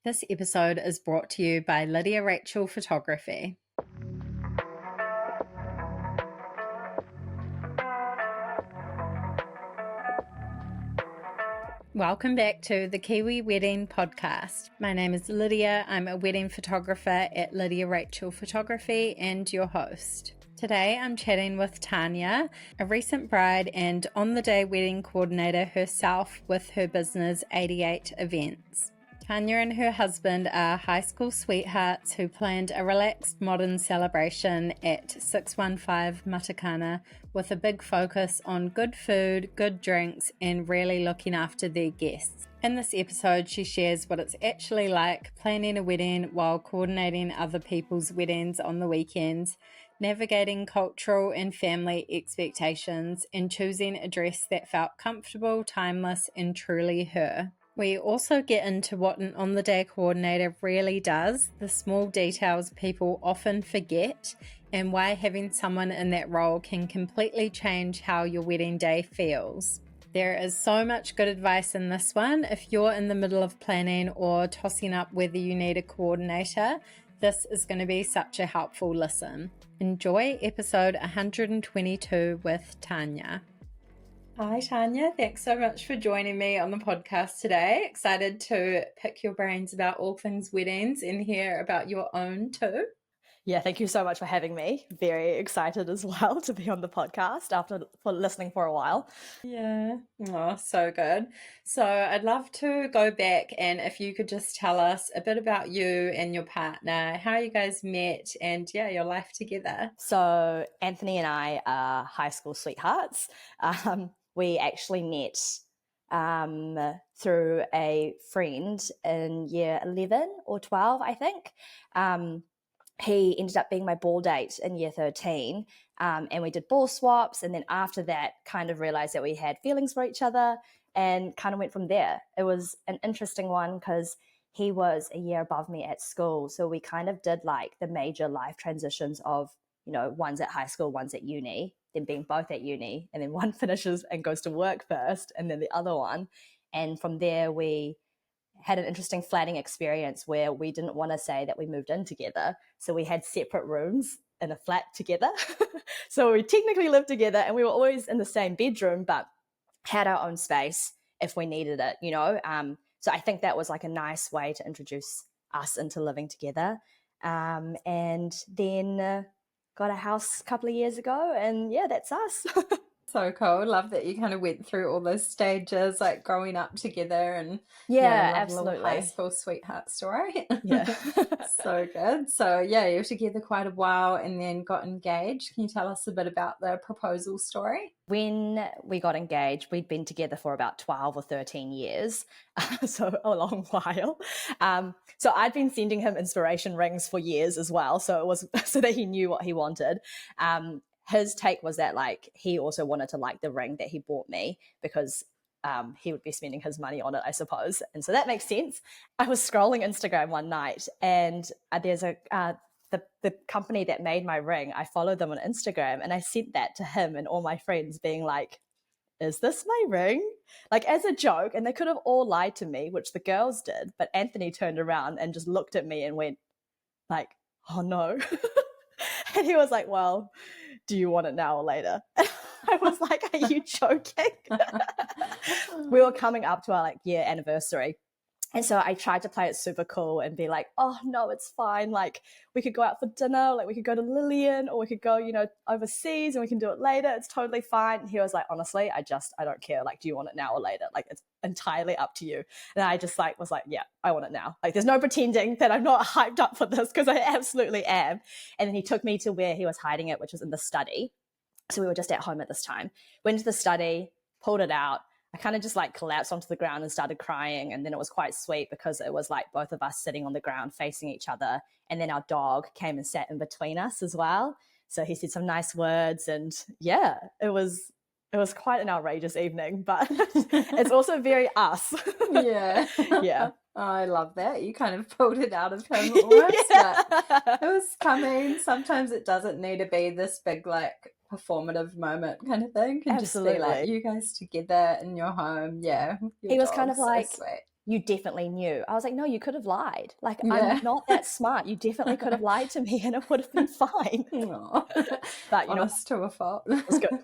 This episode is brought to you by Lydia Rachel Photography. Welcome back to the Kiwi Wedding Podcast. My name is Lydia. I'm a wedding photographer at Lydia Rachel Photography and your host. Today I'm chatting with Tania, a recent bride and on-the-day wedding coordinator herself with her business 88 Events. Tania and her husband are high school sweethearts who planned a relaxed modern celebration at 615 Matakana with a big focus on good food, good drinks, and really looking after their guests. In this episode, she shares what it's actually like planning a wedding while coordinating other people's weddings on the weekends, navigating cultural and family expectations, and choosing a dress that felt comfortable, timeless, and truly her. We also get into what an on-the-day coordinator really does, the small details people often forget, and why having someone in that role can completely change how your wedding day feels. There is so much good advice in this one. If you're in the middle of planning or tossing up whether you need a coordinator, this is going to be such a helpful listen. Enjoy episode 122 with Tania. Hi Tania, thanks so much for joining me on the podcast today. Excited to pick your brains about all things weddings and hear about your own too. Yeah, thank you so much for having me. Very excited as well to be on the podcast for listening for a while. Yeah, oh, so good. So I'd love to go back and if you could just tell us a bit about you and your partner, how you guys met and your life together. So Anthony and I are high school sweethearts. We actually met through a friend in year 11 or 12, I think. He ended up being my ball date in year 13, and we did ball swaps, and then after that kind of realized that we had feelings for each other and kind of went from there. It was an interesting one because he was a year above me at school, so we kind of did like the major life transitions of, one's at high school, one's at uni, then being both at uni, and then one finishes and goes to work first, and then the other one. And from there, we had an interesting flatting experience where we didn't want to say that we moved in together. So we had separate rooms in a flat together. So we technically lived together and we were always in the same bedroom, but had our own space if we needed it, So I think that was like a nice way to introduce us into living together. And then got a house a couple of years ago and that's us. So cool. Love that you kind of went through all those stages, like growing up together and absolutely. Little high school sweetheart story. Yeah. So good. So you were together quite a while and then got engaged. Can you tell us a bit about the proposal story? When we got engaged, we'd been together for about 12 or 13 years, so a long while. So I'd been sending him inspiration rings for years as well, so it was so that he knew what he wanted. His take was that like he also wanted to like the ring that he bought me because he would be spending his money on it, I suppose. And so that makes sense. I was scrolling Instagram one night and there's the company that made my ring, I followed them on Instagram and I sent that to him and all my friends being like, is this my ring? Like as a joke. And they could have all lied to me, which the girls did. But Anthony turned around and just looked at me and went like, oh no. And he was like, well, do you want it now or later? And I was like, are you joking? We were coming up to our year anniversary. And so I tried to play it super cool and be like, oh no, it's fine. Like we could go out for dinner, like we could go to Lillian or we could go, overseas and we can do it later. It's totally fine. And he was like, honestly, I don't care. Like, do you want it now or later? Like it's entirely up to you. And I just was like, yeah, I want it now. Like there's no pretending that I'm not hyped up for this because I absolutely am. And then he took me to where he was hiding it, which was in the study. So we were just at home at this time. Went to the study, pulled it out. I kind of just collapsed onto the ground and started crying. And then it was quite sweet because it was both of us sitting on the ground facing each other. And then our dog came and sat in between us as well. So he said some nice words and it was quite an outrageous evening, but it's also very us. Yeah. Yeah. Oh, I love that. You kind of pulled it out of him almost. But it was coming. Sometimes it doesn't need to be this big performative moment kind of thing. Can Absolutely. just be you guys together in your home. Yeah. He was kind of so sweet. you definitely knew. I was like, no, you could have lied. Like, Yeah. I'm not that smart. You definitely could have lied to me and it would have been fine. But, Honest to a fault. it was good.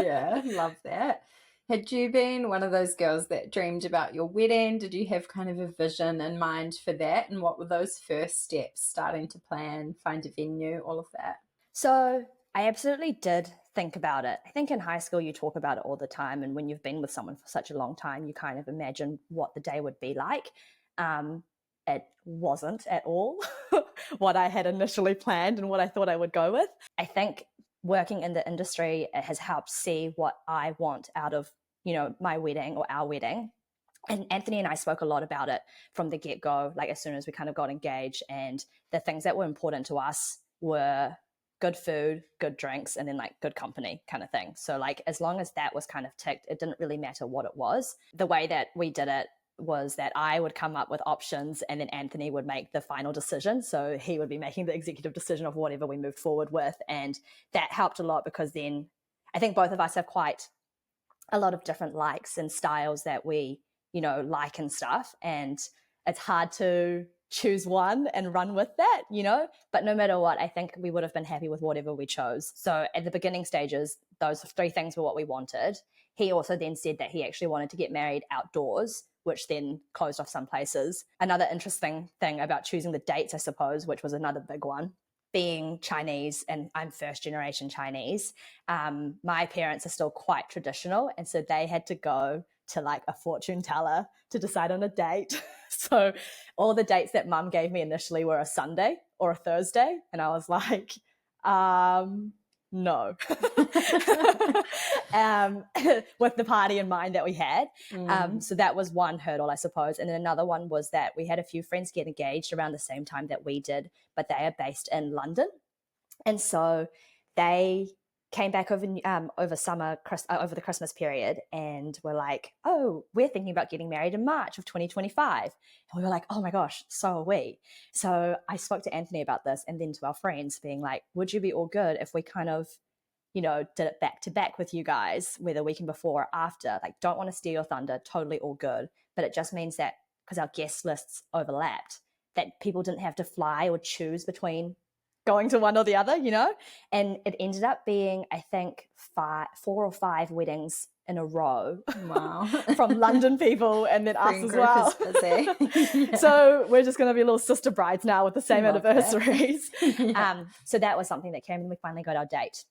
Yeah, love that. Had you been one of those girls that dreamed about your wedding? Did you have kind of a vision in mind for that? And what were those first steps, starting to plan, find a venue, all of that? So I absolutely did think about it. I think in high school you talk about it all the time, and when you've been with someone for such a long time, you kind of imagine what the day would be like. It wasn't at all what I had initially planned and what I thought I would go with. I think working in the industry has helped see what I want out of, my wedding or our wedding. And Anthony and I spoke a lot about it from the get-go, like as soon as we kind of got engaged, and the things that were important to us were good food, good drinks, and then like good company kind of thing. So like as long as that was kind of ticked, it didn't really matter what it was. The way that we did it was that I would come up with options and then Anthony would make the final decision. So he would be making the executive decision of whatever we moved forward with. And that helped a lot because then I think both of us have quite a lot of different likes and styles that we, like and stuff. And it's hard to choose one and run with that, but no matter what, I think we would have been happy with whatever we chose. So at the beginning stages, those three things were what we wanted. He also then said that he actually wanted to get married outdoors, which then closed off some places. Another interesting thing about choosing the dates, I suppose, which was another big one, being Chinese, and I'm first generation Chinese, my parents are still quite traditional. And so they had to go to like a fortune teller to decide on a date. So all the dates that mum gave me initially were a Sunday or a Thursday. And I was like, no, with the party in mind that we had. So that was one hurdle, I suppose. And then another one was that we had a few friends get engaged around the same time that we did, but they are based in London. And so they came back over summer, over the Christmas period, and were like, oh, we're thinking about getting married in March of 2025. And we were like, oh my gosh, so are we. So I spoke to Anthony about this and then to our friends being like, would you be all good if we kind of, did it back to back with you guys, whether weekend before or after? Like, don't want to steal your thunder, totally all good. But it just means that because our guest lists overlapped, that people didn't have to fly or choose between going to one or the other, and it ended up being, I think, 4 or 5 weddings in a row. Wow. From London people and then us as well. Yeah. So we're just going to be little sister brides now with the same anniversaries. Yeah. So that was something that came and we finally got our date.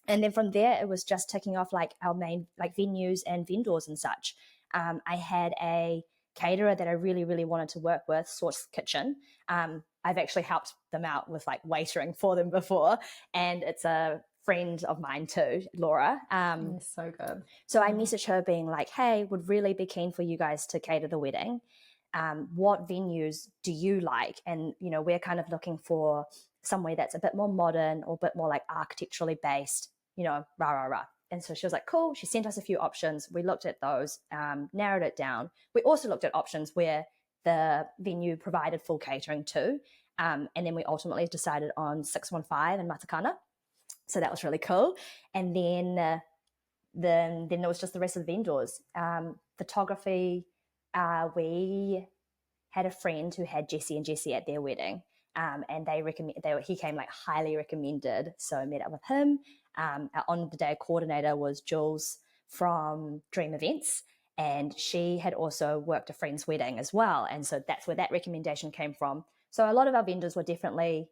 And then from there, it was just ticking off like our main like venues and vendors and such. I had a caterer that I really, really wanted to work with, Source Kitchen. I've actually helped them out with like waitering for them before. And it's a friend of mine too, Laura. So good. So I messaged her being like, hey, would really be keen for you guys to cater the wedding. What venues do you like? And, we're kind of looking for somewhere that's a bit more modern or a bit more like architecturally based, rah, rah, rah. And so she was like, cool. She sent us a few options. We looked at those, narrowed it down. We also looked at options where the venue provided full catering too. And then we ultimately decided on 615 in Matakana. So that was really cool. And then there was just the rest of the vendors. Photography, we had a friend who had Jesse and Jesse at their wedding. And he came like highly recommended. So I met up with him. Our on the day coordinator was Jules from Dream Events. And she had also worked a friend's wedding as well. And so that's where that recommendation came from. So a lot of our vendors were definitely,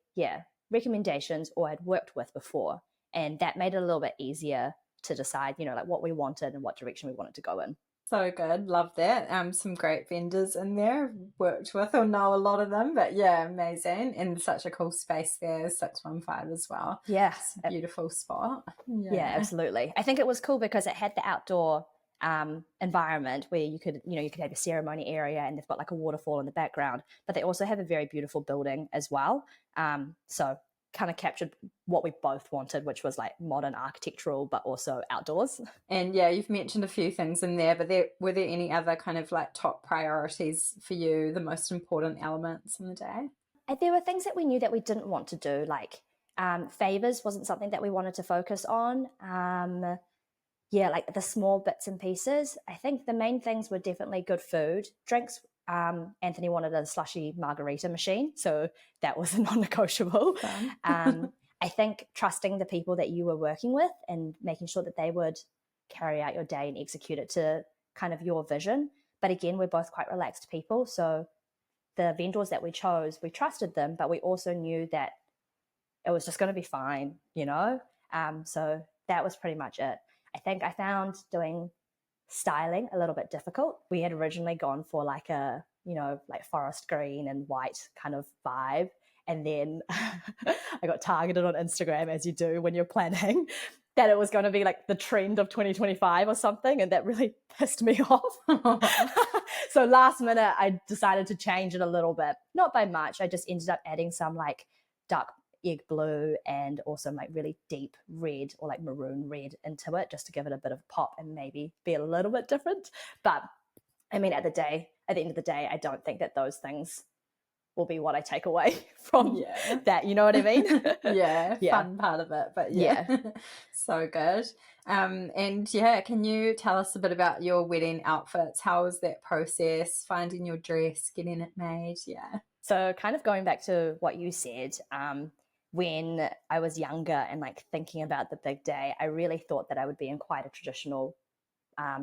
recommendations or had worked with before. And that made it a little bit easier to decide, like what we wanted and what direction we wanted to go in. So good. Love that. Some great vendors in there, worked with or know a lot of them, but yeah, amazing. And such a cool space there, 615 as well. Yeah. It's a beautiful spot. Yeah, absolutely. I think it was cool because it had the outdoor environment where you could have a ceremony area and they've got like a waterfall in the background, but they also have a very beautiful building as well. So kind of captured what we both wanted, which was like modern architectural, but also outdoors. And yeah, you've mentioned a few things in there, but were there any other kind of like top priorities for you, the most important elements in the day? There were things that we knew that we didn't want to do, like favors wasn't something that we wanted to focus on. Like the small bits and pieces. I think the main things were definitely good food. Drinks Anthony wanted a slushy margarita machine, so that was a non-negotiable. I think trusting the people that you were working with and making sure that they would carry out your day and execute it to kind of your vision. But again, we're both quite relaxed people, so the vendors that we chose, we trusted them, but we also knew that it was just going to be fine, so that was pretty much it. I think I found doing styling a little bit difficult. We had originally gone for like a, like forest green and white kind of vibe. And then I got targeted on Instagram, as you do when you're planning, that it was going to be like the trend of 2025 or something. And that really pissed me off. So last minute, I decided to change it a little bit. Not by much. I just ended up adding some like dark egg blue and also like really deep red or like maroon red into it, just to give it a bit of pop and maybe be a little bit different. But I mean, at the end of the day, I don't think that those things will be what I take away from that. You know what I mean? Yeah, fun part of it, but yeah. So good. And can you tell us a bit about your wedding outfits? How was that process, finding your dress, getting it made? Yeah. So kind of going back to what you said, when I was younger and like thinking about the big day, I really thought that I would be in quite a traditional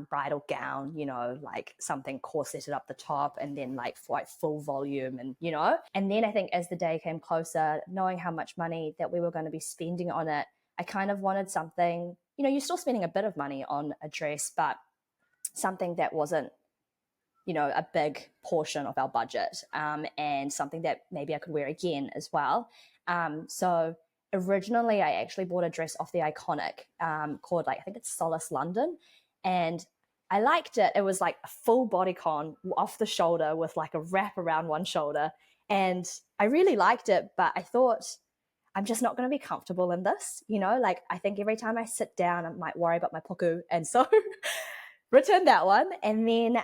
bridal gown, like something corseted up the top and then like full volume and, and then I think as the day came closer, knowing how much money that we were going to be spending on it, I kind of wanted something, you're still spending a bit of money on a dress, but something that wasn't, a big portion of our budget, and something that maybe I could wear again as well. So originally I actually bought a dress off the Iconic, called I think it's Solace London. And I liked it. It was like a full bodycon off the shoulder with like a wrap around one shoulder. And I really liked it, but I thought I'm just not going to be comfortable in this. Like I think every time I sit down, I might worry about my puku. And so returned that one. And then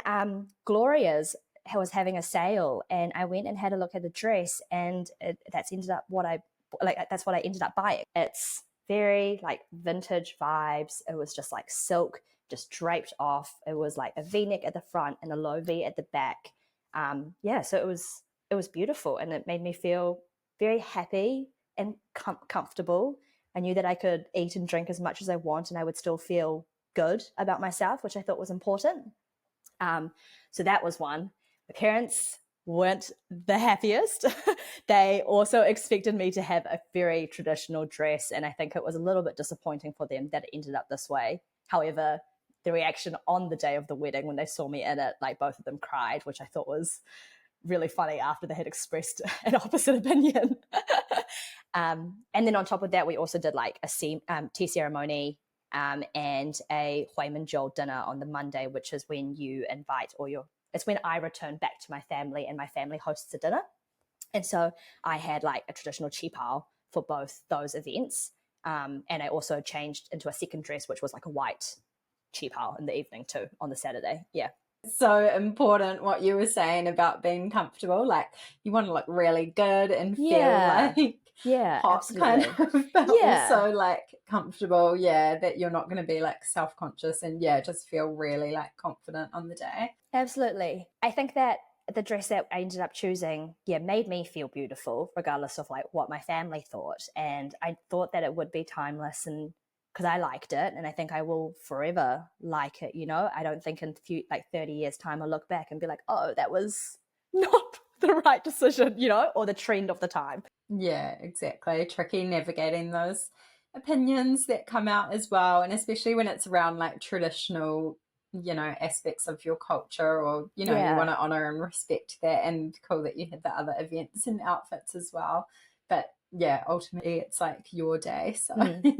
Gloria's was having a sale and I went and had a look at the dress and that's what I ended up buying. It's very like vintage vibes. It was just like silk, just draped off. It was like a V-neck at the front and a low V at the back. So it was beautiful and it made me feel very happy and comfortable. I knew that I could eat and drink as much as I want and I would still feel good about myself, which I thought was important. So that was one. My parents weren't the happiest. They also expected me to have a very traditional dress, and I think it was a little bit disappointing for them that it ended up this way. However, the reaction on the day of the wedding when they saw me in it, like both of them cried, which I thought was really funny after they had expressed an opposite opinion. And then on top of that, we also did like a tea ceremony and a Huimanjol dinner on the Monday, which is when you invite it's when I return back to my family and my family hosts a dinner. And so I had like a traditional qipao for both those events. And I also changed into a second dress, which was like a white qipao in the evening too on the Saturday. Yeah. So important what you were saying about being comfortable. Like you want to look really good and feel like hot, absolutely. Kind of, but also like comfortable. Yeah, that you're not going to be like self-conscious and just feel really like confident on the day. Absolutely. I think that the dress that I ended up choosing, made me feel beautiful, regardless of like what my family thought. And I thought that it would be timeless and because I liked it and I think I will forever like it, I don't think in 30 years time I'll look back and be like, oh, that was not the right decision, or the trend of the time. Yeah, exactly. Tricky navigating those opinions that come out as well. And especially when it's around like traditional, aspects of your culture or, you want to honor and respect that, and cool that you had the other events and outfits as well. But ultimately it's like your day. So,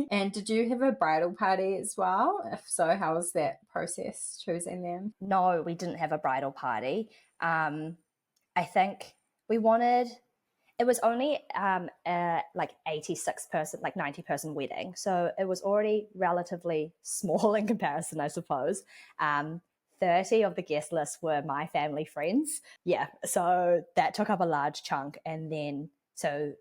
And did you have a bridal party as well? If so, how was that process choosing them? No, we didn't have a bridal party. I think it was only like 86 person, like 90 person wedding. So it was already relatively small in comparison, I suppose. 30 of the guest list were my family friends. Yeah. So that took up a large chunk. And then, so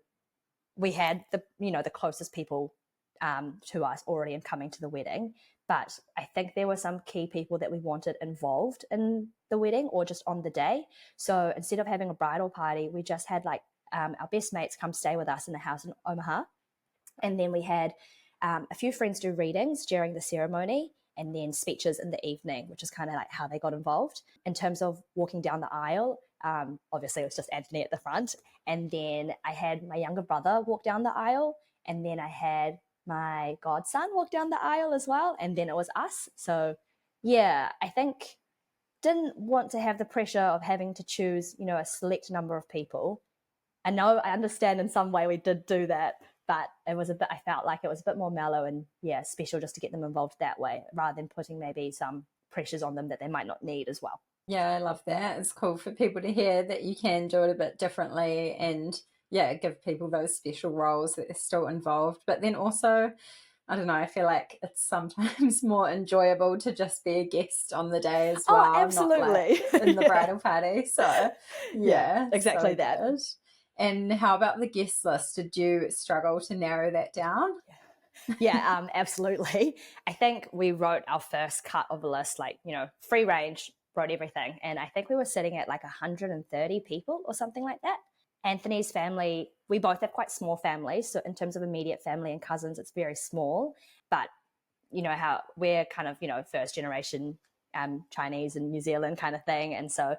we had the closest people to us already coming to the wedding. But I think there were some key people that we wanted involved in the wedding or just on the day. So instead of having a bridal party, we just had like our best mates come stay with us in the house in Omaha. And then we had a few friends do readings during the ceremony and then speeches in the evening, which is kind of like how they got involved. In terms of walking down the aisle, obviously it was just Anthony at the front. And then I had my younger brother walk down the aisle. And then I had my godson walk down the aisle as well. And then it was us. So yeah, I think didn't want to have the pressure of having to choose, a select number of people. I know, I understand in some way we did do that, but I felt like it was a bit more mellow and special just to get them involved that way rather than putting maybe some pressures on them that they might not need as well. Yeah, I love that. It's cool for people to hear that you can do it a bit differently and give people those special roles that they're still involved. But then also, I don't know, I feel like it's sometimes more enjoyable to just be a guest on the day as well. Oh, absolutely. Not like in the bridal party. So exactly so that. Good. And how about the guest list? Did you struggle to narrow that down? Yeah, absolutely. I think we wrote our first cut of a list, like, free range, wrote everything. And I think we were sitting at like 130 people or something like that. Anthony's family, we both have quite small families. So in terms of immediate family and cousins, it's very small. But you know how we're kind of, first generation Chinese and New Zealand kind of thing. And so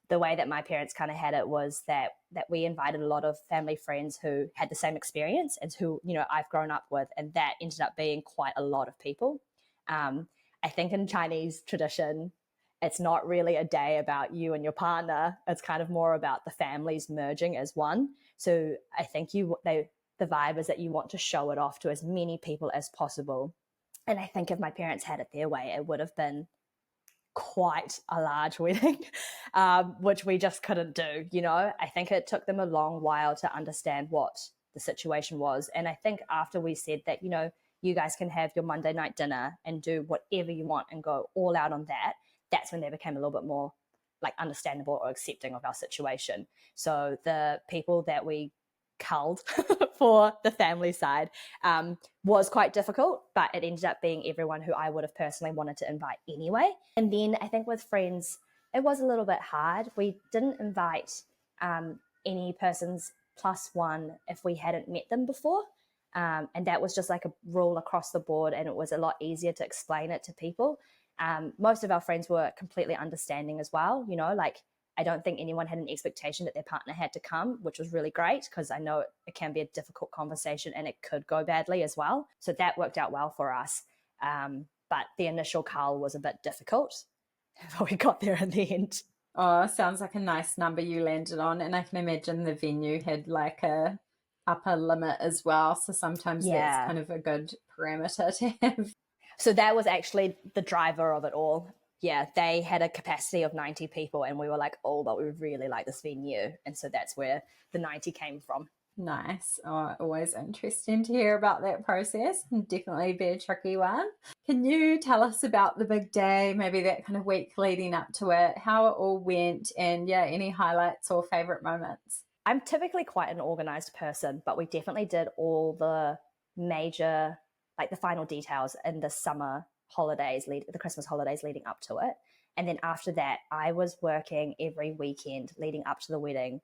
the way that my parents kind of had it was that we invited a lot of family friends who had the same experience and who, I've grown up with. And that ended up being quite a lot of people. I think in Chinese tradition, it's not really a day about you and your partner. It's kind of more about the families merging as one. So I think the vibe is that you want to show it off to as many people as possible. And I think if my parents had it their way, it would have been quite a large wedding, which we just couldn't do. I think it took them a long while to understand what the situation was. And I think after we said that, you guys can have your Monday night dinner and do whatever you want and go all out on that, that's when they became a little bit more like understandable or accepting of our situation. So the people that we culled for the family side was quite difficult, but it ended up being everyone who I would have personally wanted to invite anyway. And then I think with friends, it was a little bit hard. We didn't invite any persons plus one if we hadn't met them before. And that was just like a rule across the board, and it was a lot easier to explain it to people. Most of our friends were completely understanding as well. Like I don't think anyone had an expectation that their partner had to come, which was really great because I know it can be a difficult conversation and it could go badly as well. So that worked out well for us. But the initial cull was a bit difficult, but we got there in the end. Oh, sounds like a nice number you landed on. And I can imagine the venue had like a upper limit as well. So sometimes that's kind of a good parameter to have. So that was actually the driver of it all. Yeah, they had a capacity of 90 people and we were like, oh, but we really like this venue. And so that's where the 90 came from. Nice. Oh, always interesting to hear about that process. Definitely be a tricky one. Can you tell us about the big day, maybe that kind of week leading up to it, how it all went, and any highlights or favourite moments? I'm typically quite an organised person, but we definitely did all the major, like the final details in the summer holidays, the Christmas holidays leading up to it. And then after that, I was working every weekend leading up to the wedding,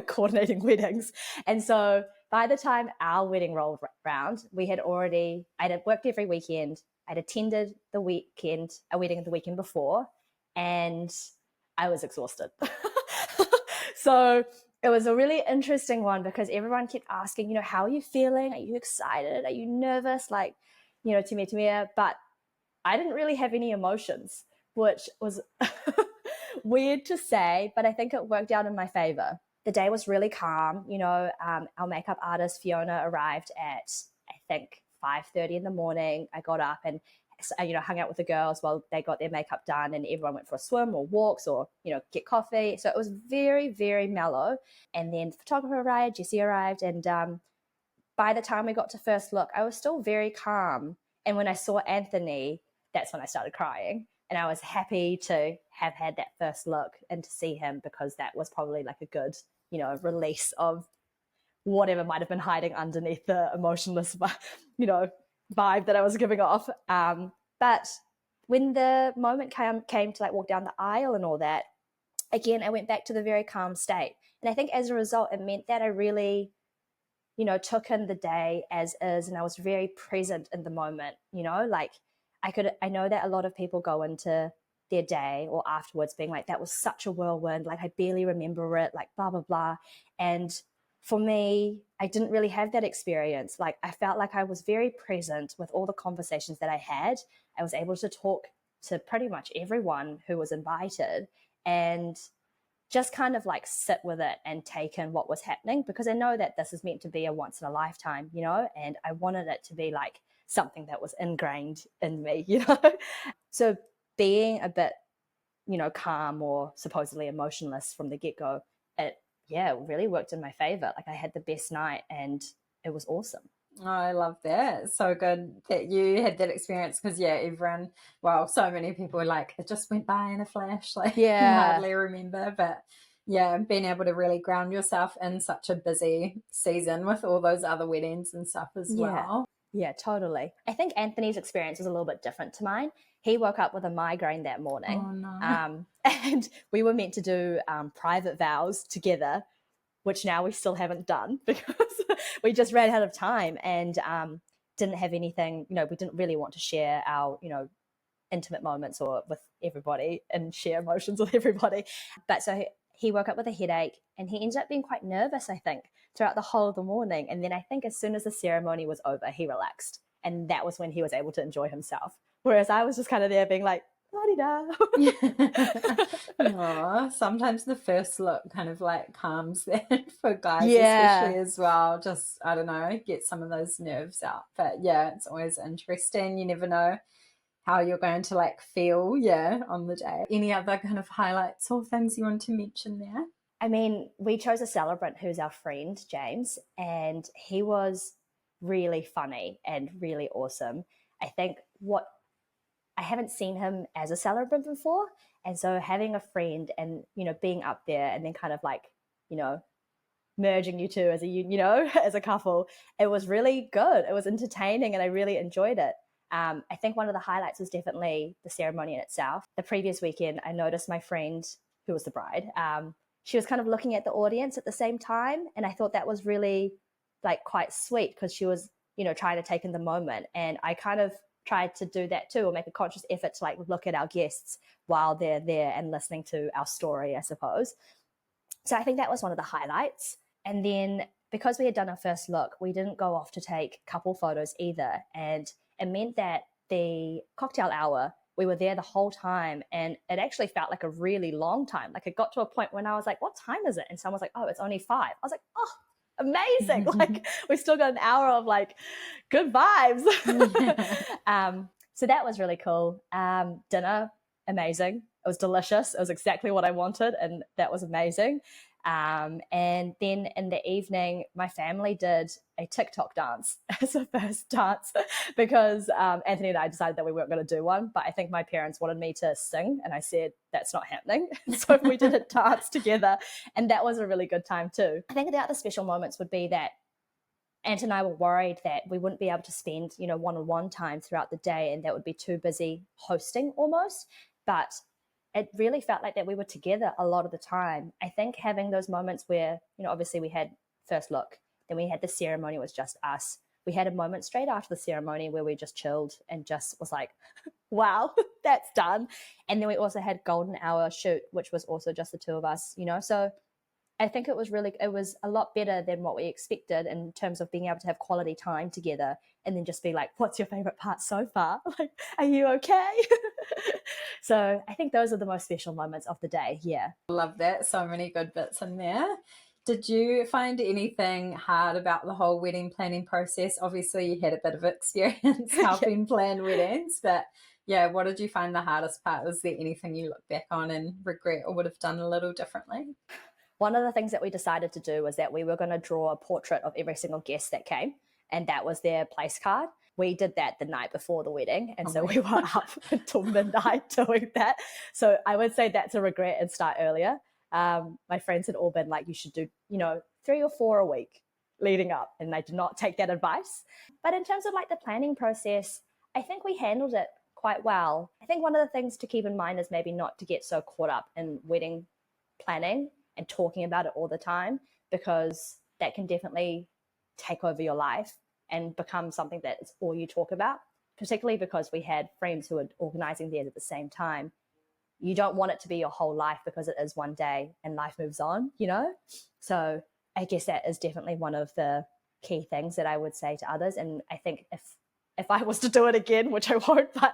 coordinating weddings. And so by the time our wedding rolled around, I had worked every weekend. I'd attended a wedding the weekend before, and I was exhausted. So it was a really interesting one because everyone kept asking, how are you feeling? Are you excited? Are you nervous? Like, Tania. But I didn't really have any emotions, which was weird to say, but I think it worked out in my favor. The day was really calm. Our makeup artist, Fiona, arrived at, I think, 5:30 in the morning. I got up and hung out with the girls while they got their makeup done, and everyone went for a swim or walks or, get coffee. So it was very, very mellow. And then the photographer arrived, Jessie arrived. And by the time we got to first look, I was still very calm. And when I saw Anthony, that's when I started crying. And I was happy to have had that first look and to see him because that was probably like a good, release of whatever might have been hiding underneath the emotionless, vibe that I was giving off. But when the moment came to like walk down the aisle and all that, again, I went back to the very calm state. And I think as a result, it meant that I really, took in the day as is, and I was very present in the moment, like I know that a lot of people go into their day or afterwards being like, that was such a whirlwind, like I barely remember it, like blah, blah, blah. And for me, I didn't really have that experience. Like I felt like I was very present with all the conversations that I had. I was able to talk to pretty much everyone who was invited and just kind of like sit with it and take in what was happening, because I know that this is meant to be a once in a lifetime, and I wanted it to be like something that was ingrained in me. So being a bit, calm or supposedly emotionless from the get-go, it really worked in my favor. Like I had the best night and it was awesome. Oh, I love that. It's so good that you had that experience, because everyone, well, so many people were like, it just went by in a flash, like you hardly remember. But being able to really ground yourself in such a busy season with all those other weddings and stuff as well. Yeah, totally. I think Anthony's experience was a little bit different to mine. He woke up with a migraine that morning. Oh, no. And we were meant to do private vows together, which now we still haven't done because we just ran out of time and didn't have anything, we didn't really want to share our, intimate moments or with everybody and share emotions with everybody. But so he woke up with a headache and he ended up being quite nervous, I think, throughout the whole of the morning. And then I think as soon as the ceremony was over, he relaxed. And that was when he was able to enjoy himself. Whereas I was just kind of there being like, Aww, sometimes the first look kind of like calms that for guys, especially as well. Just, I don't know, get some of those nerves out. But it's always interesting. You never know how you're going to like feel, on the day. Any other kind of highlights or things you want to mention there? I mean, we chose a celebrant who's our friend, James, and he was really funny and really awesome. I think I haven't seen him as a celebrant before. And so having a friend and, being up there and then kind of like, merging you two as as a couple, it was really good. It was entertaining and I really enjoyed it. I think one of the highlights was definitely the ceremony in itself. The previous weekend, I noticed my friend, who was the bride, she was kind of looking at the audience at the same time. And I thought that was really like quite sweet because she was, trying to take in the moment. And I kind of tried to do that too, or make a conscious effort to like look at our guests while they're there and listening to our story, I suppose. So I think that was one of the highlights. And then because we had done our first look, we didn't go off to take couple photos either. And it meant that the cocktail hour, we were there the whole time. And it actually felt like a really long time. Like it got to a point when I was like, what time is it? And someone was like, oh, it's only 5. I was like, oh, amazing. Like we still got an hour of like good vibes. So that was really cool. Dinner, amazing. It was delicious. It was exactly what I wanted. And that was amazing. And then in the evening, my family did a TikTok dance as a first dance because Anthony and I decided that we weren't going to do one, but I think my parents wanted me to sing and I said, that's not happening. So we did a dance together and that was a really good time too. I think the other special moments would be that Ant and I were worried that we wouldn't be able to spend, one-on-one time throughout the day and that would be too busy hosting almost. But it really felt like that we were together a lot of the time. I think having those moments where, obviously we had first look, then we had the ceremony was just us. We had a moment straight after the ceremony where we just chilled and just was like, wow, that's done. And then we also had golden hour shoot, which was also just the two of us, so I think it was a lot better than what we expected in terms of being able to have quality time together and then just be like, what's your favorite part so far? Like, are you okay? So I think those are the most special moments of the day. Yeah. Love that. So many good bits in there. Did you find anything hard about the whole wedding planning process? Obviously you had a bit of experience helping plan weddings, but what did you find the hardest part? Was there anything you look back on and regret or would have done a little differently? One of the things that we decided to do was that we were going to draw a portrait of every single guest that came, and that was their place card. We did that the night before the wedding, and so we were up until midnight doing that. So I would say that's a regret and start earlier. My friends had all been like, you should do, 3 or 4 a week. leading up, and I did not take that advice. But in terms of like the planning process, I think we handled it quite well. I think one of the things to keep in mind is maybe not to get so caught up in wedding planning and talking about it all the time, because that can definitely take over your life and become something that is all you talk about, particularly because we had friends who were organizing theirs at the same time. You don't want it to be your whole life, because it is one day and life moves on, you know? So I guess that is definitely one of the key things that I would say to others. And I think if I was to do it again, which I won't, but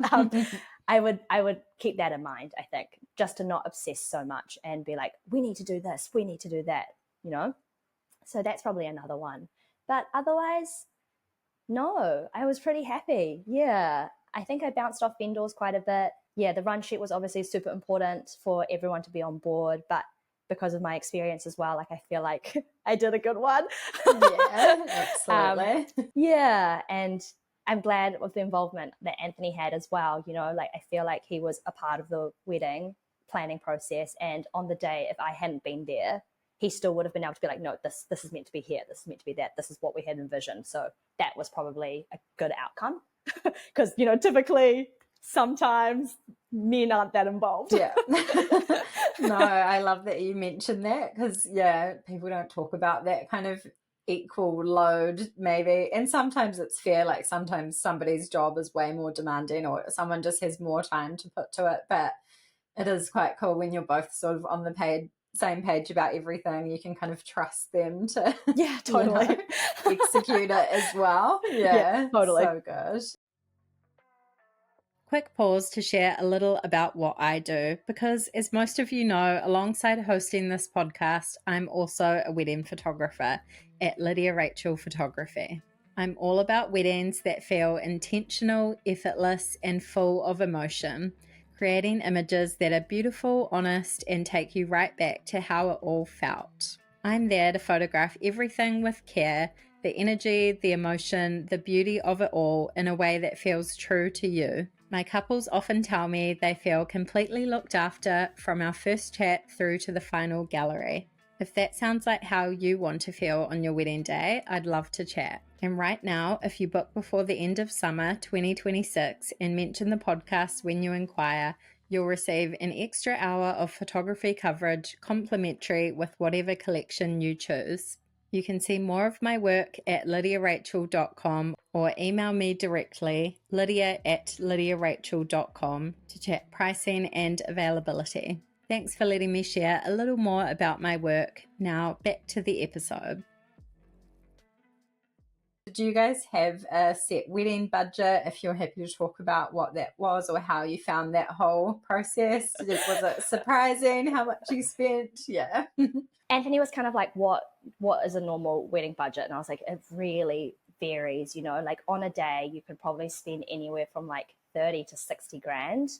I would keep that in mind, I think, just to not obsess so much and be like, we need to do this, we need to do that, you know? So that's probably another one. But otherwise, no, I was pretty happy. Yeah. I think I bounced off vendors quite a bit. Yeah, the run sheet was obviously super important for everyone to be on board, but because of my experience as well, like I feel like I did a good one. Yeah, absolutely. Yeah, and I'm glad with the involvement that Anthony had as well. You know, like I feel like he was a part of the wedding planning process, and on the day, if I hadn't been there, he still would have been able to be like, no, this is meant to be here, this is meant to be that, this is what we had envisioned. So that was probably a good outcome, because you know, typically sometimes men aren't that involved. Yeah. No, I love that you mentioned that, because yeah, people don't talk about that kind of equal load maybe, and sometimes it's fair, like sometimes somebody's job is way more demanding or someone just has more time to put to it, but it is quite cool when you're both sort of on the same page about everything. You can kind of trust them to Yeah, totally, you know, execute it as well. Yeah, totally. so good. Quick pause to share a little about what I do, because as most of you know, alongside hosting this podcast, I'm also a wedding photographer at Lydia Rachel Photography. I'm all about weddings that feel intentional, effortless, and full of emotion, creating images that are beautiful, honest, and take you right back to how it all felt. I'm there to photograph everything with care, the energy, the emotion, the beauty of it all in a way that feels true to you. My couples often tell me they feel completely looked after from our first chat through to the final gallery. If that sounds like how you want to feel on your wedding day, I'd love to chat. And right now, if you book before the end of summer 2026 and mention the podcast when you inquire, you'll receive an extra hour of photography coverage complimentary with whatever collection you choose. You can see more of my work at lydiarachel.com or email me directly, lydia@lydiarachel.com, to chat pricing and availability. Thanks for letting me share a little more about my work. Now back to the episode. Did you guys have a set wedding budget? If you're happy to talk about what that was or how you found that whole process, was it surprising how much you spent? Yeah. Anthony was kind of like, what is a normal wedding budget? And I was like, it really varies, you know, like on a day you could probably spend anywhere from like 30 to 60 grand.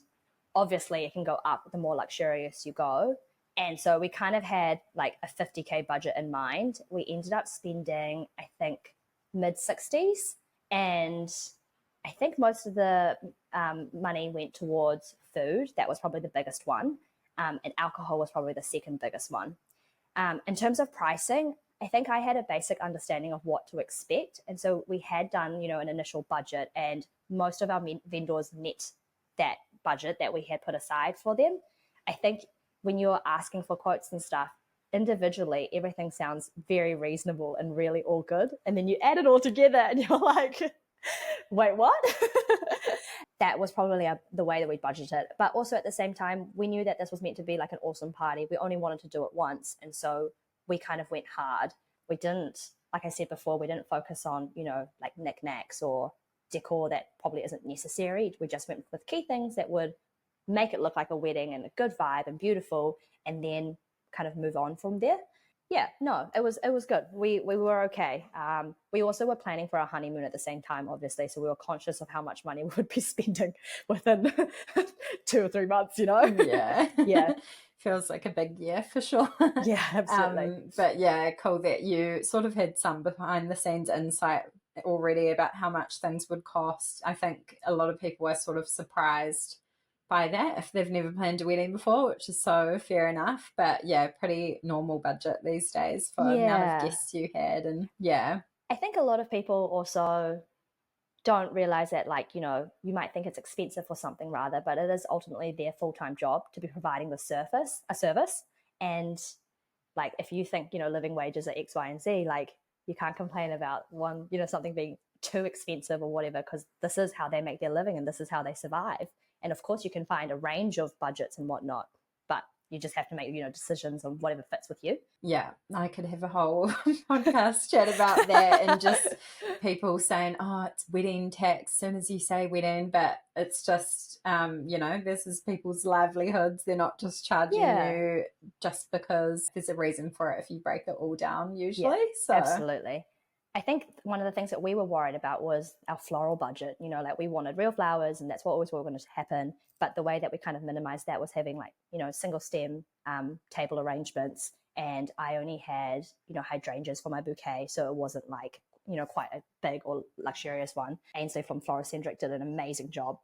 Obviously it can go up the more luxurious you go. And so we kind of had like a 50K budget in mind. We ended up spending, I think, mid 60s. And I think most of the money went towards food. That was probably the biggest one. And alcohol was probably the second biggest one. In terms of pricing, I think I had a basic understanding of what to expect. And so we had done, you know, an initial budget, and most of our vendors met that budget that we had put aside for them. I think when you're asking for quotes and stuff, individually, everything sounds very reasonable and really all good. And then you add it all together and you're like, wait, what? That was probably the way that we budgeted. But also at the same time, we knew that this was meant to be like an awesome party. We only wanted to do it once. And so we kind of went hard. We didn't, like I said before, we didn't focus on, you know, like knickknacks or decor that probably isn't necessary. We just went with key things that would make it look like a wedding and a good vibe and beautiful, and then kind of move on from there. Yeah, no, it was good. We were okay. We also were planning for our honeymoon at the same time, obviously, so we were conscious of how much money we would be spending within 2 or 3 months, you know? Yeah. Yeah. Feels like a big year for sure. Yeah, absolutely. But yeah, cool that you sort of had some behind the scenes insight already about how much things would cost. I think a lot of people were sort of surprised buy that if they've never planned a wedding before, which is so fair enough. But yeah, pretty normal budget these days for the amount of Yeah. guests you had. And yeah. I think a lot of people also don't realize that, like, you might think it's expensive for something rather, but it is ultimately their full-time job to be providing a service. And like, if you think, living wages are X, Y, and Z, like, you can't complain about one, something being too expensive or whatever, because this is how they make their living and this is how they survive. And of course you can find a range of budgets and whatnot, but you just have to make, decisions on whatever fits with you. Yeah, I could have a whole podcast chat about that and just people saying, oh, it's wedding tax as soon as you say wedding, but it's just, this is people's livelihoods. They're not just charging you just because there's a reason for it if you break it all down usually. So absolutely. I think one of the things that we were worried about was our floral budget. Like, we wanted real flowers and that's what always was going to happen. But the way that we kind of minimized that was having, like, single stem table arrangements. And I only had, hydrangeas for my bouquet. So it wasn't like, quite a big or luxurious one. Ainsley from Floricentric did an amazing job,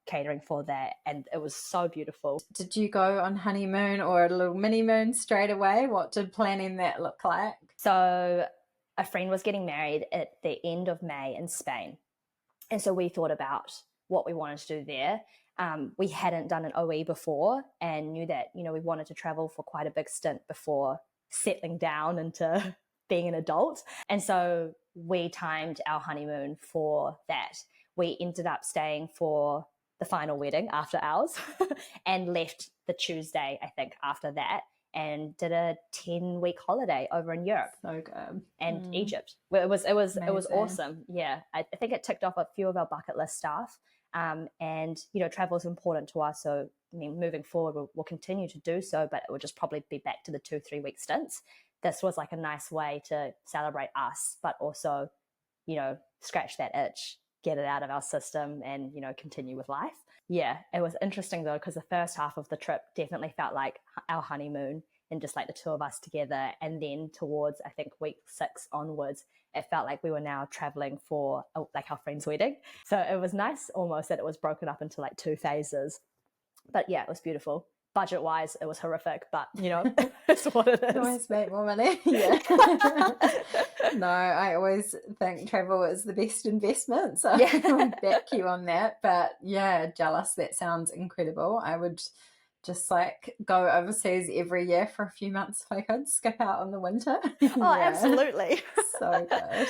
catering for that. And it was so beautiful. Did you go on honeymoon or a little mini moon straight away? What did planning that look like? So a friend was getting married at the end of May in Spain. And so we thought about what we wanted to do there. We hadn't done an OE before and knew that, we wanted to travel for quite a big stint before settling down into being an adult. And so we timed our honeymoon for that. We ended up staying for the final wedding after ours and left the Tuesday, I think, after that, and did a 10-week holiday over in Europe. So good. And Egypt. It was awesome. Yeah. I think it ticked off a few of our bucket list stuff. And, travel is important to us. So, moving forward, we'll continue to do so, but it will just probably be back to the 2-3 week stints. This was like a nice way to celebrate us, but also, scratch that itch, get it out of our system and, continue with life. Yeah, it was interesting though, because the first half of the trip definitely felt like our honeymoon and just like the two of us together. And then towards, I think, week 6 onwards, it felt like we were now traveling for like our friend's wedding. So it was nice almost that it was broken up into like 2 phases. But yeah, it was beautiful. Budget wise, it was horrific, but it's what it is. Always make more money. Yeah. No, I always think travel is the best investment. So I'll back you on that. But yeah, jealous. That sounds incredible. I would just like go overseas every year for a few months if I could, skip out on the winter. Oh, absolutely. So good.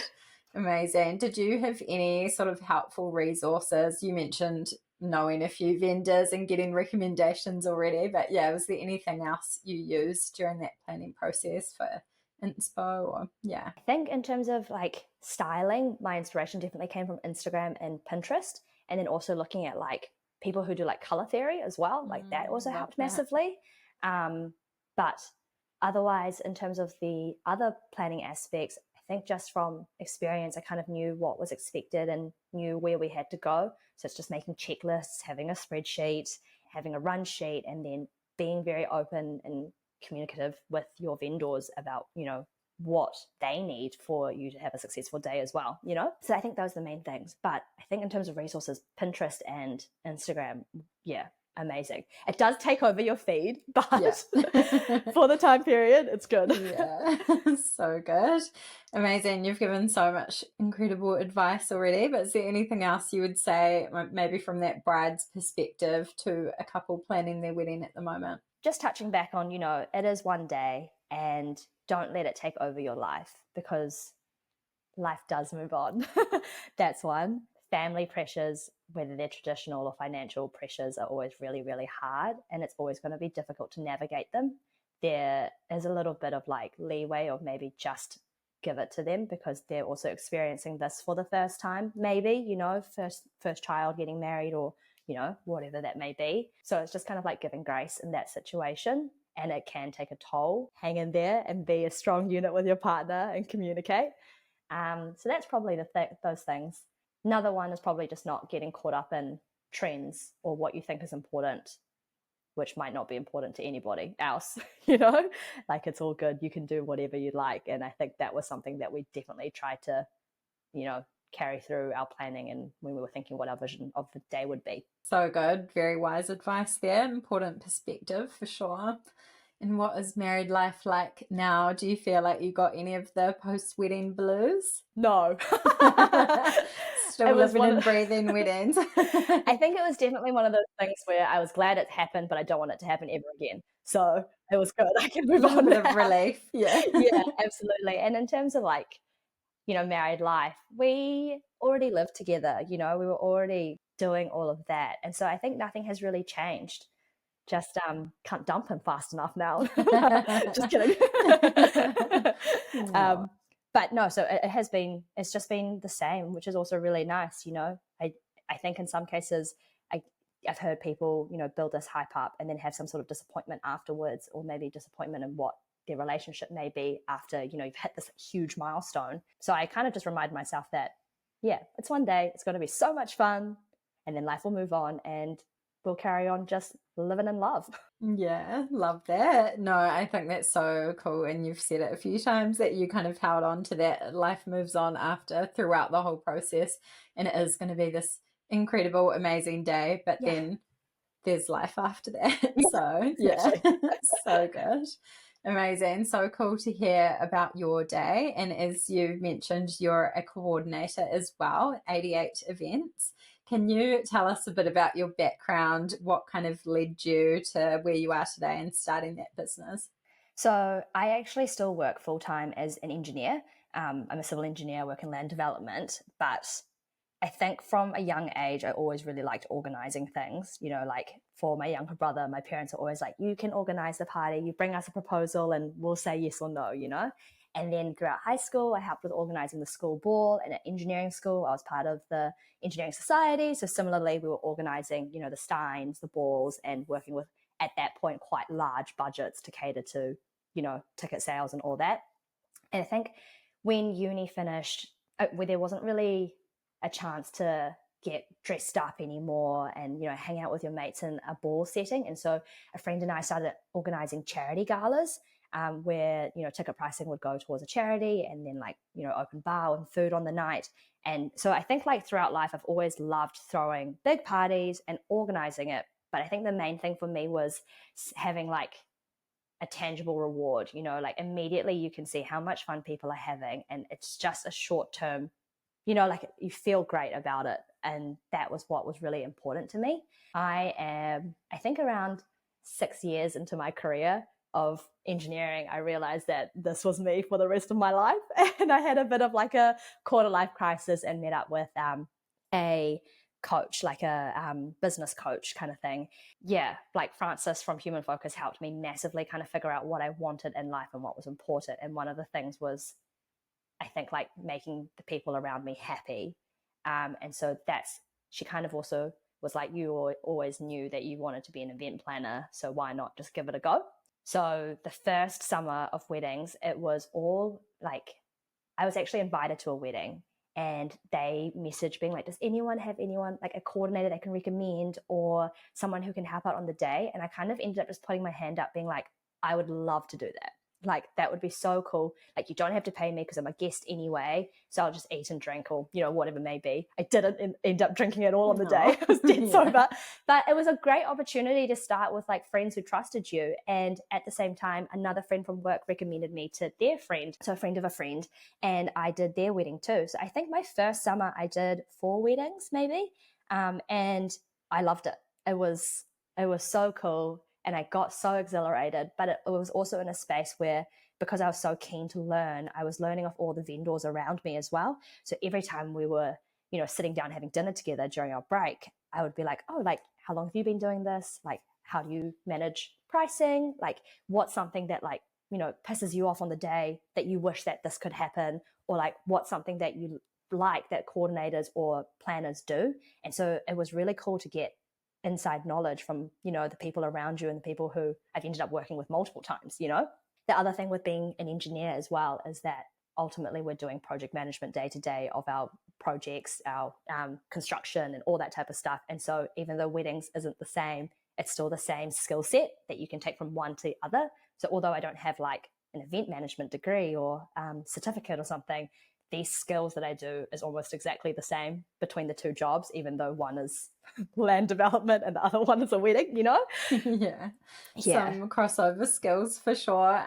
Amazing. Did you have any sort of helpful resources? You mentioned knowing a few vendors and getting recommendations already, but yeah, was there anything else you used during that planning process for inspo or I think in terms of like styling, my inspiration definitely came from Instagram and Pinterest, and then also looking at like people who do like color theory as well, like that also helped massively. But otherwise, in terms of the other planning aspects, I think just from experience, I kind of knew what was expected and knew where we had to go. So it's just making checklists, having a spreadsheet, having a run sheet, and then being very open and communicative with your vendors about, what they need for you to have a successful day as well, So I think those are the main things. But I think in terms of resources, Pinterest and Instagram, amazing. It does take over your feed, but for the time period, it's good. Yeah, so good. Amazing. You've given so much incredible advice already, but is there anything else you would say, maybe from that bride's perspective to a couple planning their wedding at the moment? Just touching back on, it is one day, and don't let it take over your life, because life does move on. That's one. Family pressures, whether they're traditional or financial pressures, are always really, really hard, and it's always going to be difficult to navigate them. There is a little bit of like leeway of maybe just give it to them, because they're also experiencing this for the first time, maybe, first child getting married, or whatever that may be. So it's just kind of like giving grace in that situation, and it can take a toll. Hang in there and be a strong unit with your partner and communicate. So that's probably those things. Another one is probably just not getting caught up in trends or what you think is important, which might not be important to anybody else, like it's all good. You can do whatever you like. And I think that was something that we definitely tried to, carry through our planning and when we were thinking what our vision of the day would be. So good. Very wise advice there. Important perspective for sure. And what is married life like now? Do you feel like you got any of the post-wedding blues? No. Still living and breathing weddings. I think it was definitely one of those things where I was glad it happened, but I don't want it to happen ever again. So it was good. I can move on. A bit of relief. Yeah. Yeah, absolutely. And in terms of like, married life, we already lived together, we were already doing all of that. And so I think nothing has really changed. Just can't dump him fast enough now. Just kidding. But no, so it's just been the same, which is also really nice. I think in some cases I've heard people, build this hype up and then have some sort of disappointment afterwards, or maybe disappointment in what their relationship may be after, you've hit this huge milestone. So I kind of just remind myself that, yeah, it's one day, it's going to be so much fun, and then life will move on and we'll carry on just living in love. Yeah, love that. No, I think that's so cool. And you've said it a few times that you kind of held on to that. Life moves on throughout the whole process. And it is going to be this incredible, amazing day. But then there's life after that. So, yeah, so good. Amazing. So cool to hear about your day. And as you mentioned, you're a coordinator as well, 88 events. Can you tell us a bit about your background? What kind of led you to where you are today and starting that business? So I actually still work full-time as an engineer. I'm a civil engineer, I work in land development, but I think from a young age, I always really liked organizing things. Like for my younger brother, my parents are always like, you can organize the party, you bring us a proposal and we'll say yes or no, And then throughout high school, I helped with organizing the school ball, and at engineering school, I was part of the engineering society. So similarly, we were organizing, the steins, the balls, and working with, at that point, quite large budgets to cater to, ticket sales and all that. And I think when uni finished, where there wasn't really a chance to get dressed up anymore and, hang out with your mates in a ball setting. And so a friend and I started organizing charity galas, where, ticket pricing would go towards a charity, and then open bar and food on the night. And so I think throughout life, I've always loved throwing big parties and organizing it. But I think the main thing for me was having a tangible reward, immediately you can see how much fun people are having, and it's just a short term, you feel great about it. And that was what was really important to me. I think around 6 years into my career of engineering, I realized that this was me for the rest of my life. And I had a bit of a quarter life crisis and met up with a coach, a business coach kind of thing. Yeah, Francis from Human Focus helped me massively kind of figure out what I wanted in life and what was important. And one of the things was, I think, making the people around me happy. And so she kind of also was like, you always knew that you wanted to be an event planner, so why not just give it a go? So the first summer of weddings, it was all I was actually invited to a wedding, and they messaged being like, does anyone have anyone, a coordinator they can recommend, or someone who can help out on the day? And I kind of ended up just putting my hand up being like, I would love to do that. That would be so cool. You don't have to pay me because I'm a guest anyway, so I'll just eat and drink, or whatever it may be. I didn't end up drinking at all on the day. I was dead sober, but it was a great opportunity to start with friends who trusted you. And at the same time, another friend from work recommended me to their friend, so a friend of a friend, and I did their wedding too. So I think my first summer I did 4 weddings maybe, and I loved it. It was so cool. And I got so exhilarated, but it was also in a space where, because I was so keen to learn, I was learning off all the vendors around me as well. So every time we were, sitting down having dinner together during our break, I would be like, oh, how long have you been doing this? How do you manage pricing? What's something that pisses you off on the day that you wish that this could happen? Or what's something that you like that coordinators or planners do? And so it was really cool to get inside knowledge from, the people around you and the people who I've ended up working with multiple times. The other thing with being an engineer as well is that ultimately we're doing project management day to day of our projects, our construction and all that type of stuff. And so even though weddings isn't the same, it's still the same skill set that you can take from one to the other. So although I don't have an event management degree or certificate or something, these skills that I do is almost exactly the same between the two jobs, even though one is land development and the other one is a wedding, you know? Yeah. Some crossover skills for sure.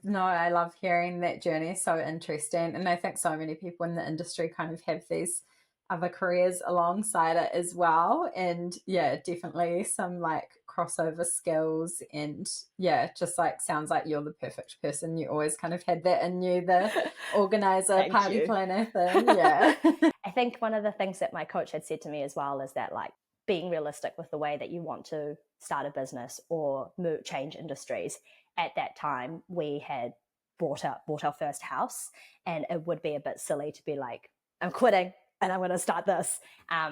No, I love hearing that journey. It's so interesting. And I think so many people in the industry kind of have these other careers alongside it as well. And yeah, definitely some like crossover skills. And yeah, just like sounds like you're the perfect person. You always kind of had that in you, the organizer, party planner thing. Yeah. I think one of the things that my coach had said to me as well is that like being realistic with the way that you want to start a business or change industries. At that time, we had bought our first house, and it would be a bit silly to be like, I'm quitting and I'm going to start this.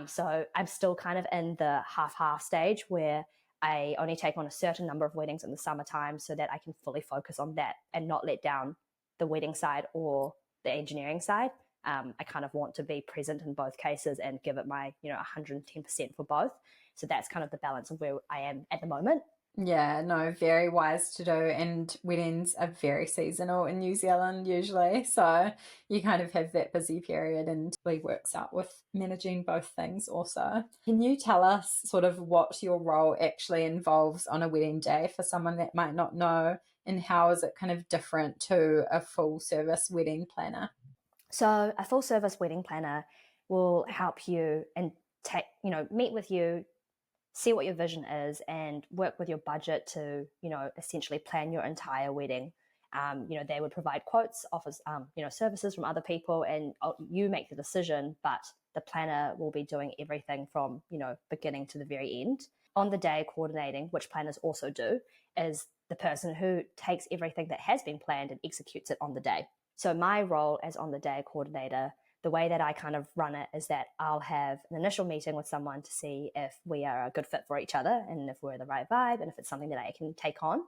So I'm still kind of in the half stage where I only take on a certain number of weddings in the summertime so that I can fully focus on that and not let down the wedding side or the engineering side. I kind of want to be present in both cases and give it my 110% for both. So that's kind of the balance of where I am at the moment. Yeah, no, very wise to do. And weddings are very seasonal in New Zealand usually. So you kind of have that busy period and really works out with managing both things also. Can you tell us sort of what your role actually involves on a wedding day for someone that might not know, and how is it kind of different to a full service wedding planner? So a full service wedding planner will help you and meet with you, see what your vision is, and work with your budget to, essentially plan your entire wedding. They would provide quotes, offers, services from other people, and you make the decision, but the planner will be doing everything from, beginning to the very end. On the day, coordinating, which planners also do, is the person who takes everything that has been planned and executes it on the day. So my role as on the day coordinator, the way that I kind of run it is that I'll have an initial meeting with someone to see if we are a good fit for each other and if we're the right vibe and if it's something that I can take on.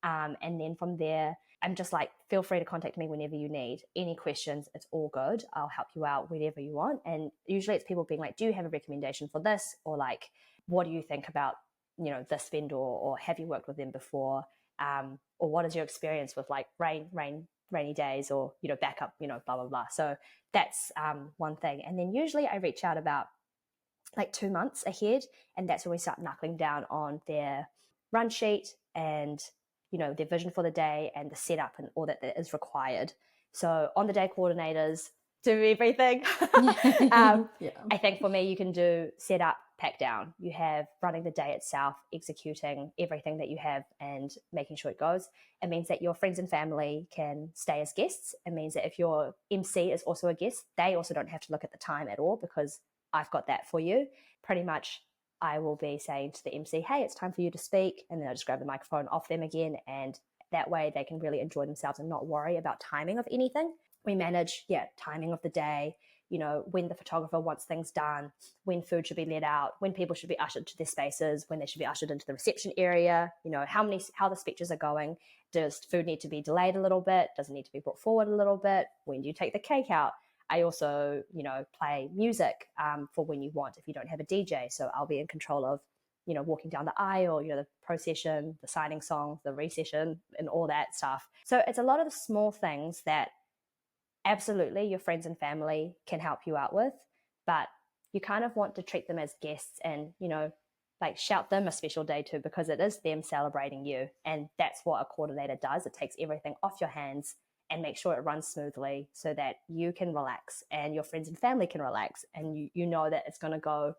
And then from there, I'm just like, feel free to contact me whenever you need. Any questions, it's all good. I'll help you out whenever you want. And usually it's people being like, do you have a recommendation for this? Or like, what do you think about, this vendor, or have you worked with them before? Or what is your experience with like rainy days, or backup, blah blah blah. So that's one thing. And then usually I reach out about like 2 months ahead, and that's when we start knuckling down on their run sheet and their vision for the day and the setup and all that is required. So on the day coordinators do everything. Yeah. I think for me, you can do setup, pack down. You have running the day itself, executing everything that you have and making sure it goes. It means that your friends and family can stay as guests. It means that if your MC is also a guest, they also don't have to look at the time at all, because I've got that for you. Pretty much I will be saying to the MC, hey, it's time for you to speak. And then I'll just grab the microphone off them again. And that way they can really enjoy themselves and not worry about timing of anything. We manage, timing of the day, when the photographer wants things done, when food should be let out, when people should be ushered to their spaces, when they should be ushered into the reception area, how the speeches are going. Does food need to be delayed a little bit? Does it need to be brought forward a little bit? When do you take the cake out? I also, play music for when you want, if you don't have a DJ. So I'll be in control of, walking down the aisle, the procession, the signing songs, the recession, and all that stuff. So it's a lot of the small things that absolutely your friends and family can help you out with, but you kind of want to treat them as guests and, like shout them a special day too, because it is them celebrating you. And that's what a coordinator does. It takes everything off your hands and make sure it runs smoothly so that you can relax and your friends and family can relax, and you know that it's going to go